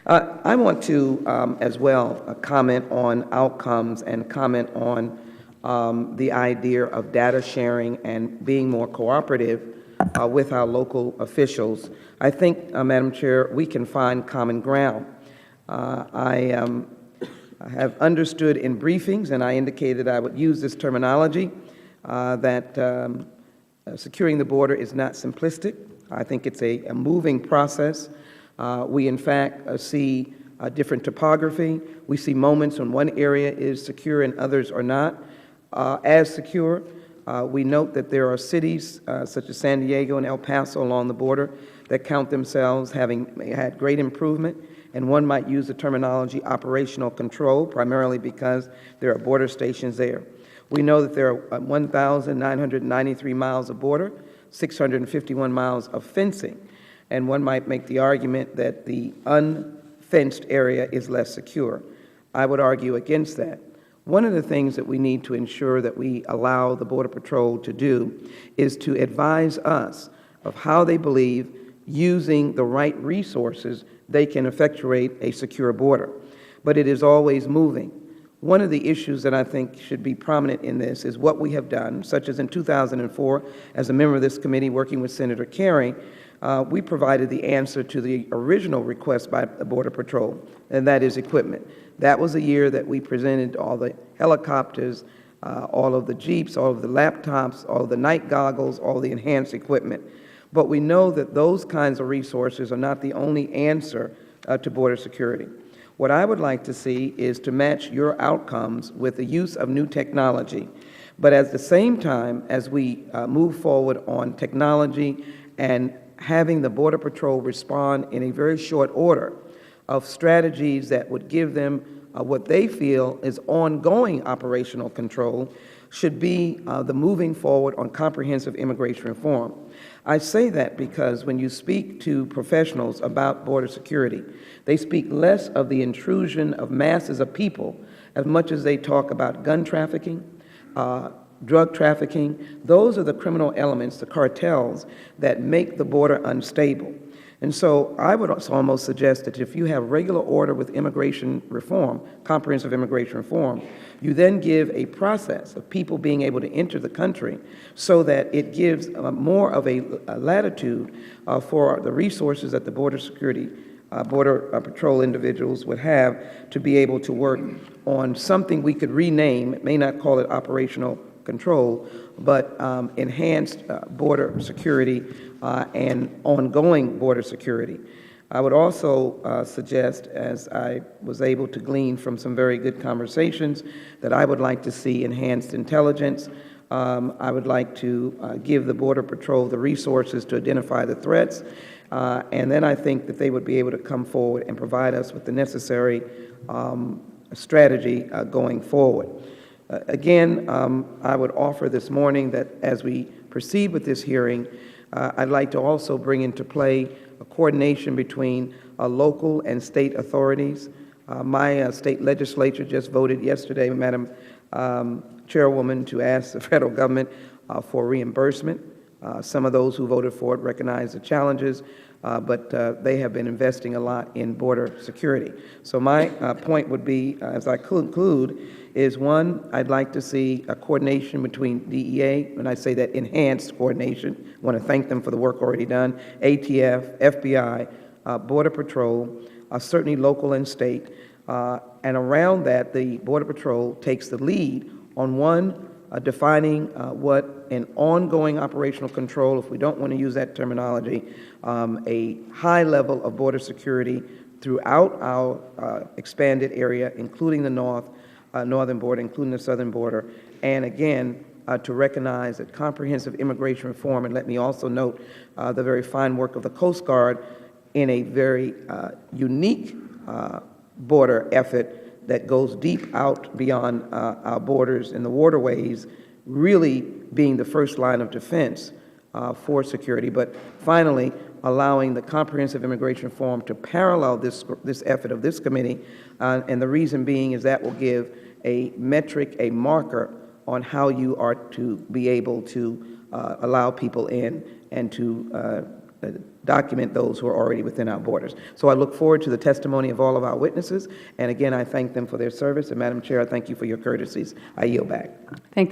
I want to, as well, comment on outcomes and comment on the idea of data sharing and being more cooperative with our local officials. I think, Madam Chair, we can find common ground. I have understood in briefings, and I indicated I would use this terminology, that securing the border is not simplistic. I think it's a moving process. We, in fact, see different topography. We see moments when one area is secure and others are not as secure. We note that there are cities such as San Diego and El Paso along the border that count themselves having had great improvement, and one might use the terminology operational control, primarily because there are border stations there. We know that there are 1,993 miles of border, 651 miles of fencing, and one might make the argument that the unfenced area is less secure. I would argue against that. One of the things that we need to ensure that we allow the Border Patrol to do is to advise us of how they believe using the right resources they can effectuate a secure border. But it is always moving. One of the issues that I think should be prominent in this is what we have done, such as in 2004, as a member of this committee working with Senator Kerry, we provided the answer to the original request by the Border Patrol, and that is equipment. That was a year that we presented all the helicopters, all of the Jeeps, all of the laptops, all of the night goggles, all the enhanced equipment. But we know that those kinds of resources are not the only answer to border security. What I would like to see is to match your outcomes with the use of new technology. But at the same time, as we move forward on technology and having the Border Patrol respond in a very short order of strategies that would give them what they feel is ongoing operational control, should be the moving forward on comprehensive immigration reform. I say that because when you speak to professionals about border security, they speak less of the intrusion of masses of people as much as they talk about gun trafficking, drug trafficking. Those are the criminal elements, the cartels, that make the border unstable. And so I would also almost suggest that if you have regular order with immigration reform, comprehensive immigration reform, you then give a process of people being able to enter the country so that it gives more of a latitude for the resources that the border patrol individuals would have to be able to work on something we could rename, may not call it operational control, but enhanced border security and ongoing border security. I would also suggest, as I was able to glean from some very good conversations, that I would like to see enhanced intelligence. I would like to give the Border Patrol the resources to identify the threats, and then I think that they would be able to come forward and provide us with the necessary strategy going forward. Again, I would offer this morning that as we proceed with this hearing, I'd like to also bring into play a coordination between local and state authorities. My state legislature just voted yesterday, Madam Chairwoman, to ask the federal government for reimbursement. Some of those who voted for it recognize the challenges, but they have been investing a lot in border security. So my point would be, as I conclude, is one, I'd like to see a coordination between DEA, and I say that enhanced coordination. I want to thank them for the work already done, ATF, FBI, Border Patrol, certainly local and state, and around that, the Border Patrol takes the lead on one, defining what an ongoing operational control, if we don't want to use that terminology, a high level of border security throughout our expanded area, including the northern border, including the southern border, and again, to recognize that comprehensive immigration reform, and let me also note the very fine work of the Coast Guard in a very unique border effort that goes deep out beyond our borders and the waterways, really being the first line of defense for security. But finally, allowing the comprehensive immigration reform to parallel this effort of this committee, and the reason being is that will give a metric, a marker on how you are to be able to allow people in and to document those who are already within our borders. So I look forward to the testimony of all of our witnesses, and again, I thank them for their service, and Madam Chair, I thank you for your courtesies. I yield back. Thank